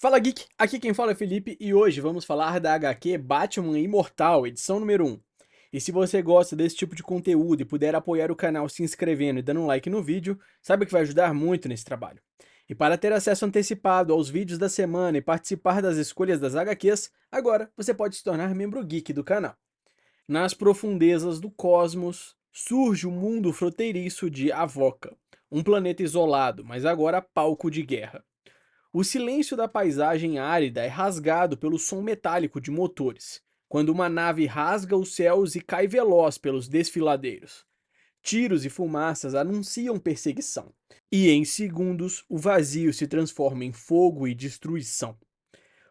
Fala Geek, aqui quem fala é Felipe e hoje vamos falar da HQ Batman Imortal, edição número 1. E se você gosta desse tipo de conteúdo e puder apoiar o canal se inscrevendo e dando um like no vídeo, sabe que vai ajudar muito nesse trabalho. E para ter acesso antecipado aos vídeos da semana e participar das escolhas das HQs, agora você pode se tornar membro geek do canal. Nas profundezas do cosmos, surge o mundo fronteiriço de Avoca, um planeta isolado, mas agora palco de guerra. O silêncio da paisagem árida é rasgado pelo som metálico de motores, quando uma nave rasga os céus e cai veloz pelos desfiladeiros. Tiros e fumaças anunciam perseguição, e em segundos o vazio se transforma em fogo e destruição.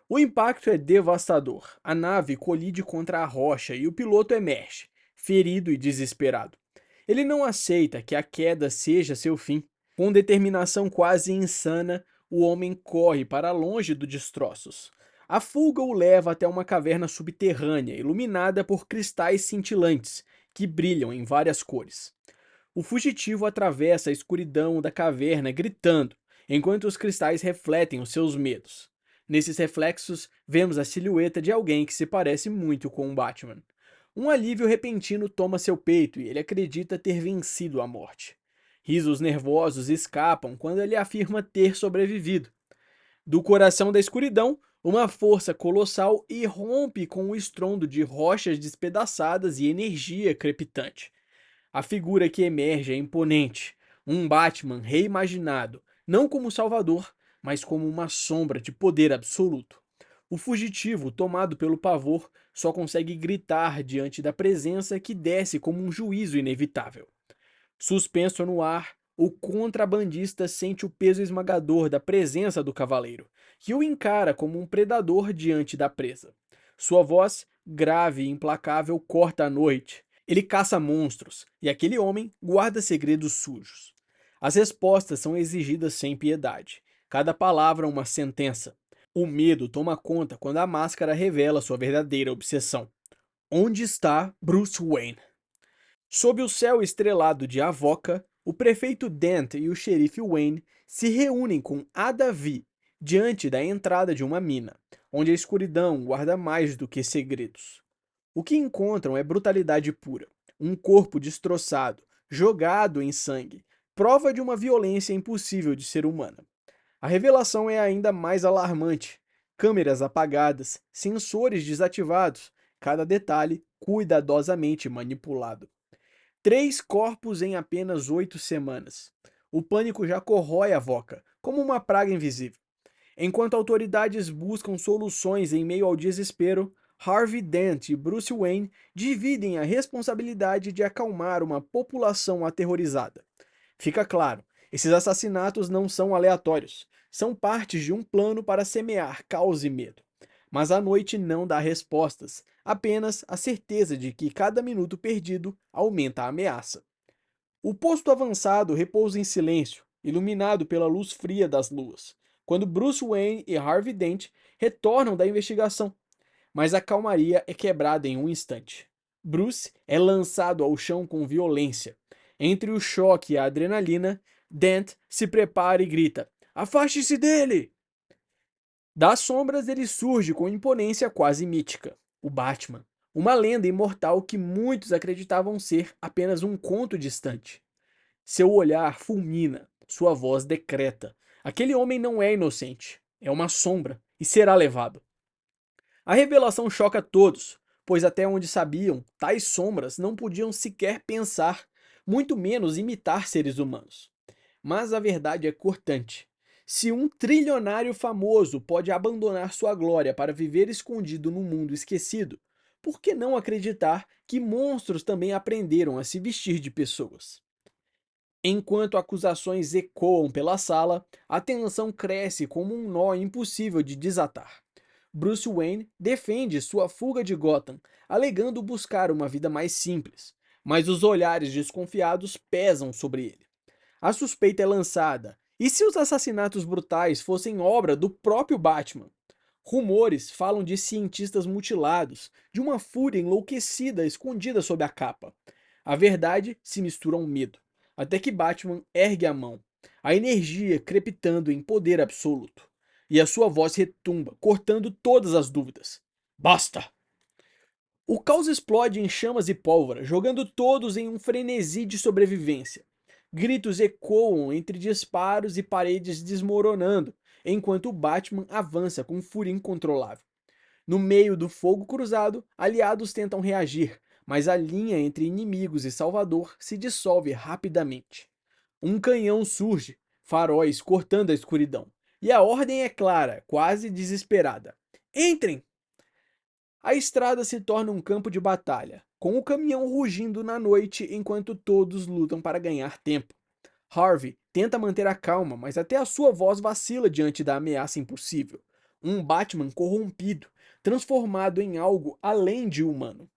O impacto é devastador. A nave colide contra a rocha e o piloto emerge, ferido e desesperado. Ele não aceita que a queda seja seu fim. Com determinação quase insana, o homem corre para longe dos destroços. A fuga o leva até uma caverna subterrânea, iluminada por cristais cintilantes, que brilham em várias cores. O fugitivo atravessa a escuridão da caverna gritando, enquanto os cristais refletem os seus medos. Nesses reflexos, vemos a silhueta de alguém que se parece muito com o Batman. Um alívio repentino toma seu peito e ele acredita ter vencido a morte. Risos nervosos escapam quando ele afirma ter sobrevivido. Do coração da escuridão, uma força colossal irrompe com o estrondo de rochas despedaçadas e energia crepitante. A figura que emerge é imponente, um Batman reimaginado, não como Salvador, mas como uma sombra de poder absoluto. O fugitivo, tomado pelo pavor, só consegue gritar diante da presença que desce como um juízo inevitável. Suspenso no ar, o contrabandista sente o peso esmagador da presença do cavaleiro, que o encara como um predador diante da presa. Sua voz, grave e implacável, corta a noite. Ele caça monstros, e aquele homem guarda segredos sujos. As respostas são exigidas sem piedade. Cada palavra uma sentença. O medo toma conta quando a máscara revela sua verdadeira obsessão. Onde está Bruce Wayne? Sob o céu estrelado de Avoca, o prefeito Dent e o xerife Wayne se reúnem com Ada Vi diante da entrada de uma mina, onde a escuridão guarda mais do que segredos. O que encontram é brutalidade pura, um corpo destroçado, jogado em sangue, prova de uma violência impossível de ser humana. A revelação é ainda mais alarmante. Câmeras apagadas, sensores desativados, cada detalhe cuidadosamente manipulado. 3 corpos em apenas 8 semanas. O pânico já corrói a Voca, como uma praga invisível. Enquanto autoridades buscam soluções em meio ao desespero, Harvey Dent e Bruce Wayne dividem a responsabilidade de acalmar uma população aterrorizada. Fica claro, esses assassinatos não são aleatórios, são partes de um plano para semear caos e medo. Mas a noite não dá respostas, apenas a certeza de que cada minuto perdido aumenta a ameaça. O posto avançado repousa em silêncio, iluminado pela luz fria das luas, quando Bruce Wayne e Harvey Dent retornam da investigação, mas a calmaria é quebrada em um instante. Bruce é lançado ao chão com violência. Entre o choque e a adrenalina, Dent se prepara e grita: "Afaste-se dele!" Das sombras ele surge com imponência quase mítica, o Batman, uma lenda imortal que muitos acreditavam ser apenas um conto distante. Seu olhar fulmina, sua voz decreta: aquele homem não é inocente, é uma sombra e será levado. A revelação choca todos, pois até onde sabiam, tais sombras não podiam sequer pensar, muito menos imitar seres humanos. Mas a verdade é cortante. Se um trilionário famoso pode abandonar sua glória para viver escondido num mundo esquecido, por que não acreditar que monstros também aprenderam a se vestir de pessoas? Enquanto acusações ecoam pela sala, a tensão cresce como um nó impossível de desatar. Bruce Wayne defende sua fuga de Gotham, alegando buscar uma vida mais simples, mas os olhares desconfiados pesam sobre ele. A suspeita é lançada. E se os assassinatos brutais fossem obra do próprio Batman? Rumores falam de cientistas mutilados, de uma fúria enlouquecida escondida sob a capa. A verdade se mistura ao medo, até que Batman ergue a mão, a energia crepitando em poder absoluto. e a sua voz retumba, cortando todas as dúvidas. Basta! O caos explode em chamas e pólvora, jogando todos em um frenesi de sobrevivência. Gritos ecoam entre disparos e paredes desmoronando, enquanto o Batman avança com fúria incontrolável. No meio do fogo cruzado, aliados tentam reagir, mas a linha entre inimigos e Salvador se dissolve rapidamente. Um canhão surge, faróis cortando a escuridão, e a ordem é clara, quase desesperada. Entrem! A estrada se torna um campo de batalha, com o caminhão rugindo na noite enquanto todos lutam para ganhar tempo. Harvey tenta manter a calma, mas até a sua voz vacila diante da ameaça impossível. Um Batman corrompido, transformado em algo além de humano.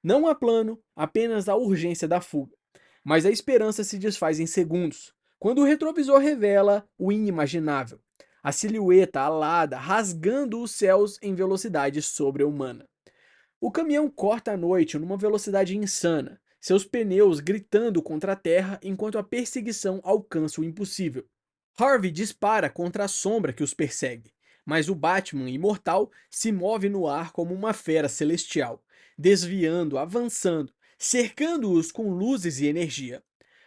Não há plano, apenas a urgência da fuga. Mas a esperança se desfaz em segundos, quando o retrovisor revela o inimaginável. A silhueta alada rasgando os céus em velocidade sobre-humana. O caminhão corta a noite numa velocidade insana, seus pneus gritando contra a terra enquanto a perseguição alcança o impossível. Harvey dispara contra a sombra que os persegue, mas o Batman imortal se move no ar como uma fera celestial, desviando, avançando, cercando-os com luzes e energia.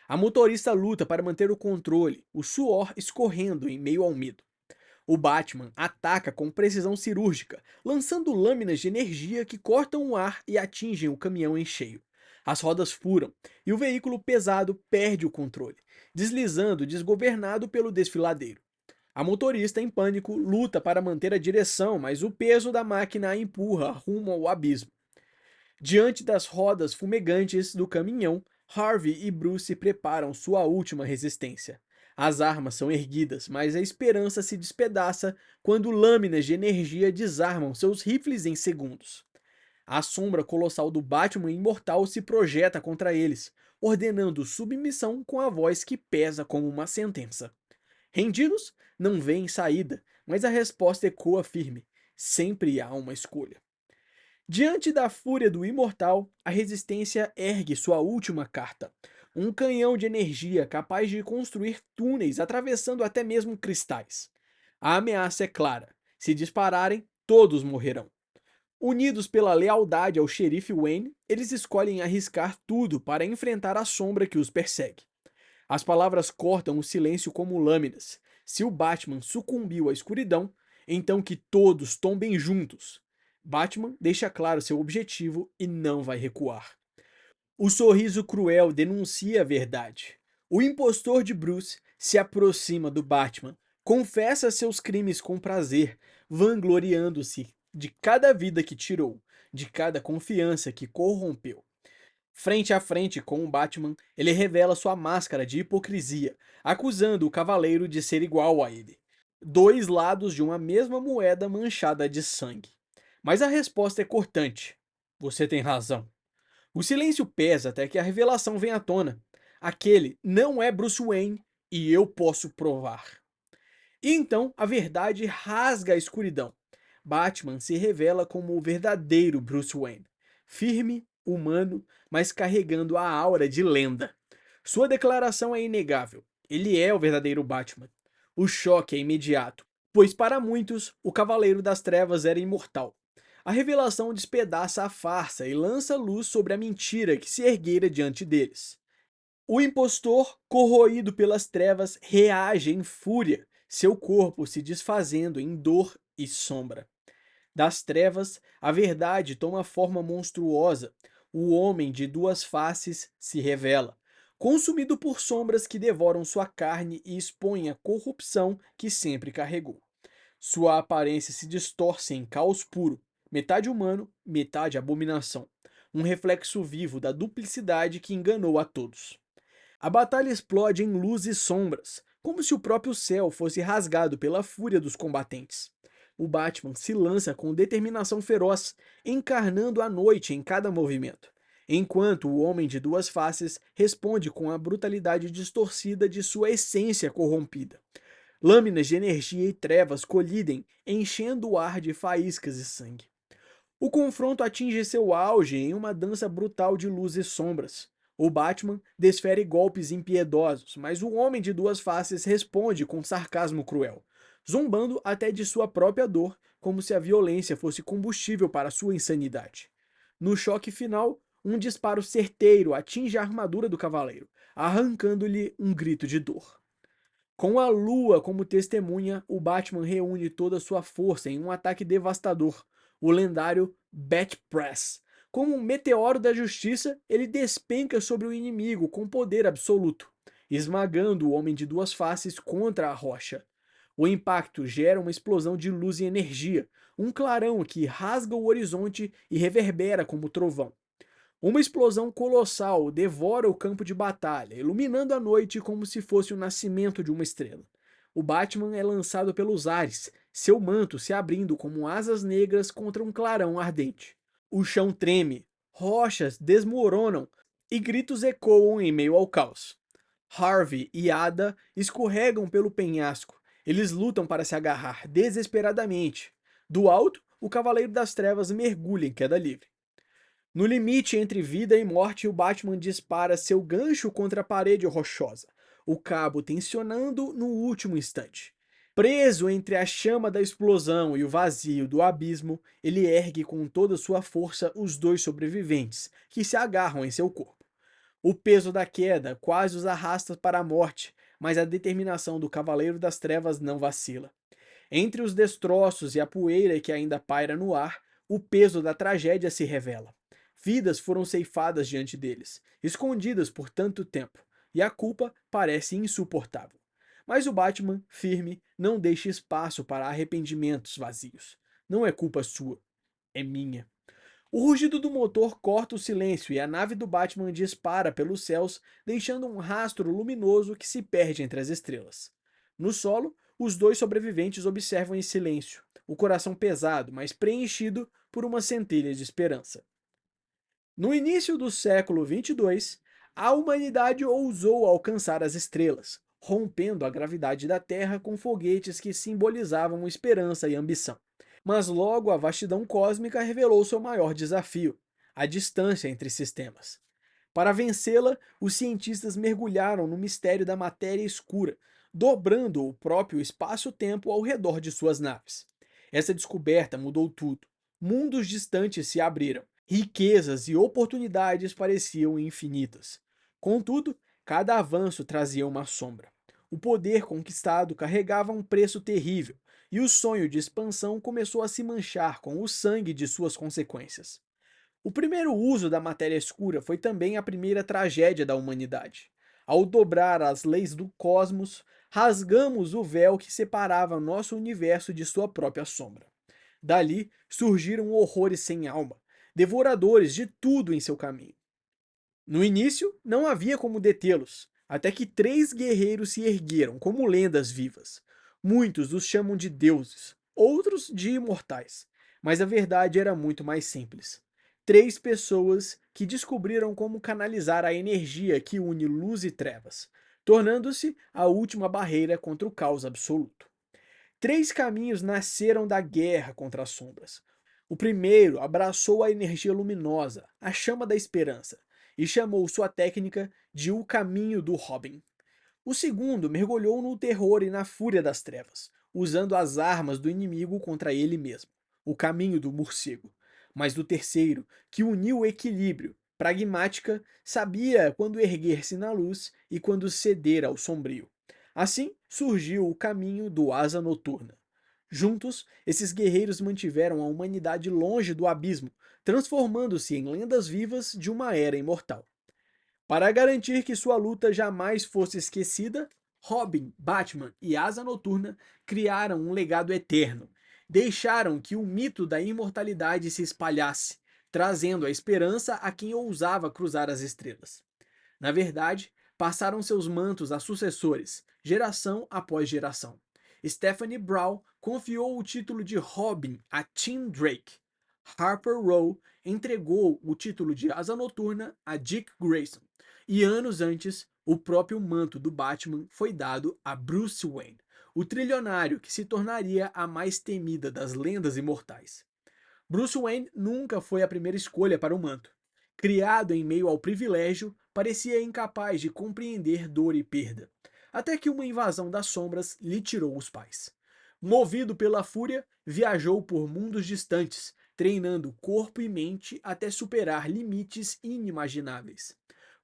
A motorista luta para manter o controle, o suor escorrendo em meio ao medo. O Batman ataca com precisão cirúrgica, lançando lâminas de energia que cortam o ar e atingem o caminhão em cheio. As rodas furam e o veículo pesado perde o controle, deslizando desgovernado pelo desfiladeiro. A motorista, em pânico, luta para manter a direção, mas o peso da máquina a empurra rumo ao abismo. Diante das rodas fumegantes do caminhão, Harvey e Bruce preparam sua última resistência. As armas são erguidas, mas a esperança se despedaça quando lâminas de energia desarmam seus rifles em segundos. A sombra colossal do Batman imortal se projeta contra eles, ordenando submissão com a voz que pesa como uma sentença. Rendidos, não veem saída, mas a resposta ecoa firme: sempre há uma escolha. Diante da fúria do imortal, a resistência ergue sua última carta. Um canhão de energia capaz de construir túneis atravessando até mesmo cristais. A ameaça é clara: se dispararem, todos morrerão. Unidos pela lealdade ao xerife Wayne, eles escolhem arriscar tudo para enfrentar a sombra que os persegue. As palavras cortam o silêncio como lâminas. Se o Batman sucumbiu à escuridão, então que todos tombem juntos. Batman deixa claro seu objetivo e não vai recuar. O sorriso cruel denuncia a verdade. O impostor de Bruce se aproxima do Batman, confessa seus crimes com prazer, vangloriando-se de cada vida que tirou, de cada confiança que corrompeu. Frente a frente com o Batman, ele revela sua máscara de hipocrisia, acusando o cavaleiro de ser igual a ele. Dois lados de uma mesma moeda manchada de sangue. Mas a resposta é cortante. Você tem razão. O silêncio pesa até que a revelação vem à tona. Aquele não é Bruce Wayne e eu posso provar. E então a verdade rasga a escuridão. Batman se revela como o verdadeiro Bruce Wayne. Firme, humano, mas carregando a aura de lenda. Sua declaração é inegável. Ele é o verdadeiro Batman. O choque é imediato, pois para muitos, o Cavaleiro das Trevas era imortal. A revelação despedaça a farsa e lança luz sobre a mentira que se erguera diante deles. O impostor, corroído pelas trevas, reage em fúria, seu corpo se desfazendo em dor e sombra. Das trevas, a verdade toma forma monstruosa. O homem de duas faces se revela, consumido por sombras que devoram sua carne e expõem a corrupção que sempre carregou. Sua aparência se distorce em caos puro, metade humano, metade abominação, um reflexo vivo da duplicidade que enganou a todos. A batalha explode em luz e sombras, como se o próprio céu fosse rasgado pela fúria dos combatentes. O Batman se lança com determinação feroz, encarnando a noite em cada movimento, enquanto o Homem de Duas Faces responde com a brutalidade distorcida de sua essência corrompida. Lâminas de energia e trevas colidem, enchendo o ar de faíscas e sangue. O confronto atinge seu auge em uma dança brutal de luz e sombras. O Batman desfere golpes impiedosos, mas o Homem de Duas Faces responde com sarcasmo cruel. zombando até de sua própria dor, como se a violência fosse combustível para sua insanidade. No choque final, um disparo certeiro atinge a armadura do cavaleiro, arrancando-lhe um grito de dor. Com a lua como testemunha, o Batman reúne toda sua força em um ataque devastador, o lendário Bat Press. Como um meteoro da justiça, ele despenca sobre o inimigo com poder absoluto, esmagando o Homem de Duas Faces contra a rocha. O impacto gera uma explosão de luz e energia, um clarão que rasga o horizonte e reverbera como trovão. Uma explosão colossal devora o campo de batalha, iluminando a noite como se fosse o nascimento de uma estrela. O Batman é lançado pelos ares, seu manto se abrindo como asas negras contra um clarão ardente. O chão treme, rochas desmoronam e gritos ecoam em meio ao caos. Harvey e Ada escorregam pelo penhasco. Eles lutam para se agarrar desesperadamente. Do alto, o Cavaleiro das Trevas mergulha em queda livre. No limite entre vida e morte, o Batman dispara seu gancho contra a parede rochosa, o cabo tensionando no último instante. Preso entre a chama da explosão e o vazio do abismo, ele ergue com toda sua força os dois sobreviventes, que se agarram em seu corpo. O peso da queda quase os arrasta para a morte, mas a determinação do Cavaleiro das Trevas não vacila. Entre os destroços e a poeira que ainda paira no ar, o peso da tragédia se revela. Vidas foram ceifadas diante deles, escondidas por tanto tempo, e a culpa parece insuportável. Mas o Batman, firme, não deixa espaço para arrependimentos vazios. Não é culpa sua, é minha. O rugido do motor corta o silêncio e a nave do Batman dispara pelos céus, deixando um rastro luminoso que se perde entre as estrelas. No solo, os dois sobreviventes observam em silêncio, o coração pesado, mas preenchido por uma centelha de esperança. No início do século 22, a humanidade ousou alcançar as estrelas, rompendo a gravidade da Terra com foguetes que simbolizavam esperança e ambição. Mas logo a vastidão cósmica revelou seu maior desafio: a distância entre sistemas. Para vencê-la, os cientistas mergulharam no mistério da matéria escura, dobrando o próprio espaço-tempo ao redor de suas naves. Essa descoberta mudou tudo. Mundos distantes se abriram, riquezas e oportunidades pareciam infinitas. Contudo, cada avanço trazia uma sombra. O poder conquistado carregava um preço terrível, e o sonho de expansão começou a se manchar com o sangue de suas consequências. O primeiro uso da matéria escura foi também a primeira tragédia da humanidade. Ao dobrar as leis do cosmos, rasgamos o véu que separava nosso universo de sua própria sombra. Dali surgiram horrores sem alma, devoradores de tudo em seu caminho. No início, não havia como detê-los, até que três guerreiros se ergueram como lendas vivas. Muitos os chamam de deuses, outros de imortais, mas a verdade era muito mais simples. Três pessoas que descobriram como canalizar a energia que une luz e trevas, tornando-se a última barreira contra o caos absoluto. Três caminhos nasceram da guerra contra as sombras. O primeiro abraçou a energia luminosa, a chama da esperança, e chamou sua técnica de o caminho do Robin. O segundo mergulhou no terror e na fúria das trevas, usando as armas do inimigo contra ele mesmo, o caminho do morcego. Mas do terceiro, que uniu o equilíbrio, pragmática, sabia quando erguer-se na luz e quando ceder ao sombrio. Assim surgiu o caminho do Asa Noturna. Juntos, esses guerreiros mantiveram a humanidade longe do abismo, transformando-se em lendas vivas de uma era imortal. Para garantir que sua luta jamais fosse esquecida, Robin, Batman e Asa Noturna criaram um legado eterno. Deixaram que o mito da imortalidade se espalhasse, trazendo a esperança a quem ousava cruzar as estrelas. Na verdade, passaram seus mantos a sucessores, geração após geração. Stephanie Brown confiou o título de Robin a Tim Drake. Harper Row entregou o título de Asa Noturna a Dick Grayson. E anos antes, o próprio manto do Batman foi dado a Bruce Wayne, o trilionário que se tornaria a mais temida das lendas imortais. Bruce Wayne nunca foi a primeira escolha para o manto. Criado em meio ao privilégio, parecia incapaz de compreender dor e perda, até que uma invasão das sombras lhe tirou os pais. Movido pela fúria, viajou por mundos distantes, treinando corpo e mente até superar limites inimagináveis.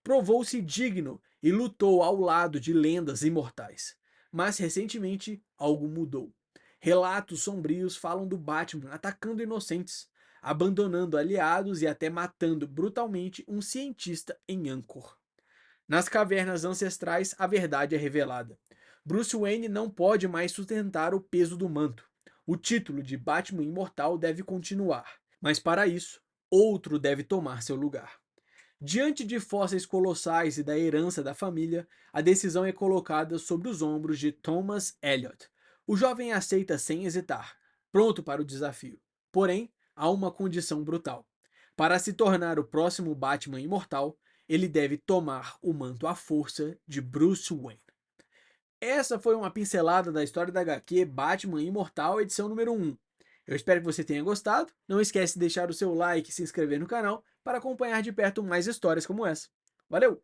Provou-se digno e lutou ao lado de lendas imortais. Mas recentemente algo mudou. Relatos sombrios falam do Batman atacando inocentes, abandonando aliados e até matando brutalmente um cientista em Anchor. Nas cavernas ancestrais, a verdade é revelada. Bruce Wayne não pode mais sustentar o peso do manto. O título de Batman Imortal deve continuar, mas para isso, outro deve tomar seu lugar. Diante de fósseis colossais e da herança da família, a decisão é colocada sobre os ombros de Thomas Elliot. O jovem aceita sem hesitar, pronto para o desafio. Porém, há uma condição brutal. Para se tornar o próximo Batman imortal, ele deve tomar o manto à força de Bruce Wayne. Essa foi uma pincelada da história da HQ Batman Imortal, edição número 1. Eu espero que você tenha gostado. Não esquece de deixar o seu like e se inscrever no canal para acompanhar de perto mais histórias como essa. Valeu!